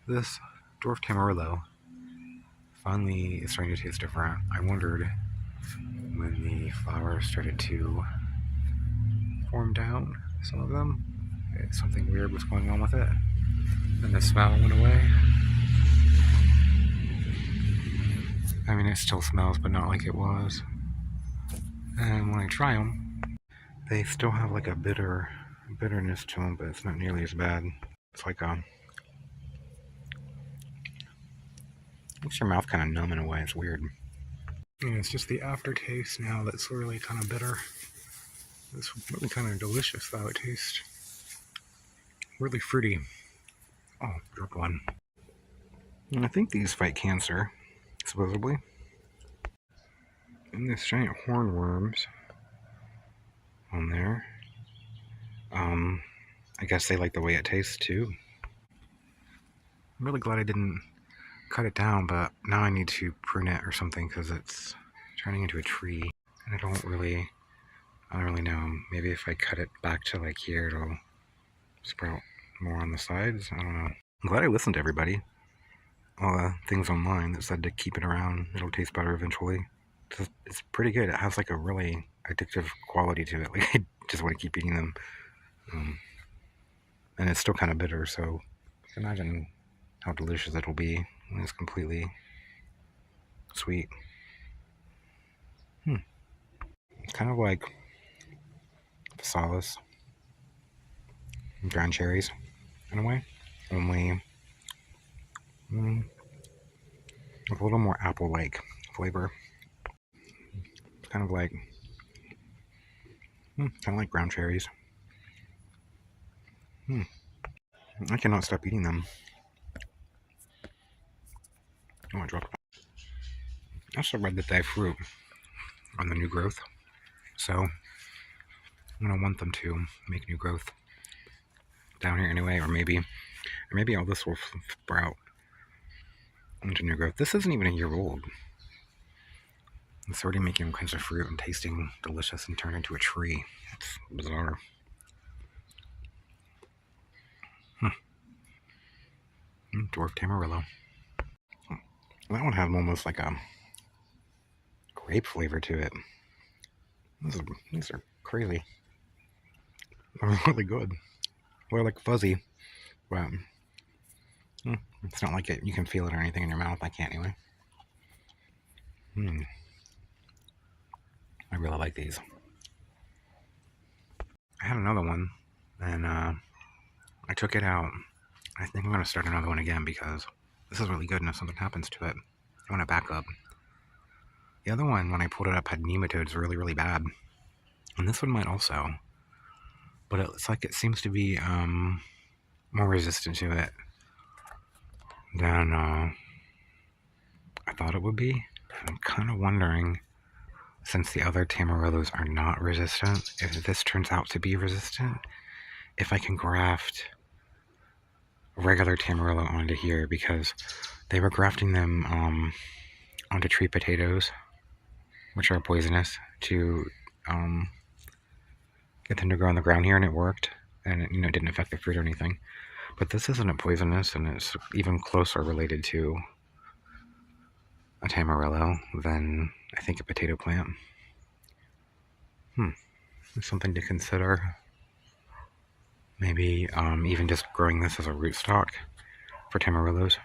This Dwarf Tamarillo finally is starting to taste different. I wondered when the flowers started to form down, some of them, something weird was going on with it. And the smell went away. I mean, it still smells, but not like it was. And when I try them, they still have like a bitterness to them, but it's not nearly as bad. It's like makes your mouth kind of numb in a way. It's weird. And it's just the aftertaste now that's really kind of bitter. It's really kind of delicious though. It tastes really fruity. Oh, dropped one. And I think these fight cancer, supposedly. And there's giant hornworms on there. I guess they like the way it tastes too. I'm really glad I didn't cut it down, but now I need to prune it or something because it's turning into a tree. And I don't really know. Maybe if I cut it back to like here, it'll sprout more on the sides. I don't know. I'm glad I listened to everybody. All the things online that said to keep it around. It'll taste better eventually. It's pretty good. It has like a really addictive quality to it. Like I just want to keep eating them. And it's still kind of bitter, so imagine how delicious it'll be when it's completely sweet. It's kind of like solace, ground cherries, in a way, only with a little more apple-like flavor. It's kind of like ground cherries. I cannot stop eating them. Oh, I dropped one. I also read that they have fruit on the new growth, so I'm gonna want them to make new growth down here anyway, or maybe all this will sprout into new growth. This isn't even a year old. It's already making all kinds of fruit and tasting delicious and turned into a tree. It's bizarre. Dwarf Tamarillo. That one has almost like a grape flavor to it. These are crazy. They're really good. They're like fuzzy, but it's not like you can feel it or anything in your mouth. I can't anyway. I really like these. I had another one, and I took it out. I think I'm going to start another one again because this is really good, and if something happens to it, I want to back up. The other one, when I pulled it up, had nematodes really, really bad. And this one might also. But it's like it seems to be more resistant to it than I thought it would be. I'm kind of wondering, since the other Tamarillos are not resistant, if this turns out to be resistant, if I can graft regular Tamarillo onto here, because they were grafting them onto tree potatoes, which are poisonous, to get them to grow on the ground here, and it worked, and it didn't affect the fruit or anything. But this isn't poisonous, and it's even closer related to a Tamarillo than I think a potato plant. It's something to consider. Maybe even just growing this as a rootstock for Tamarillos.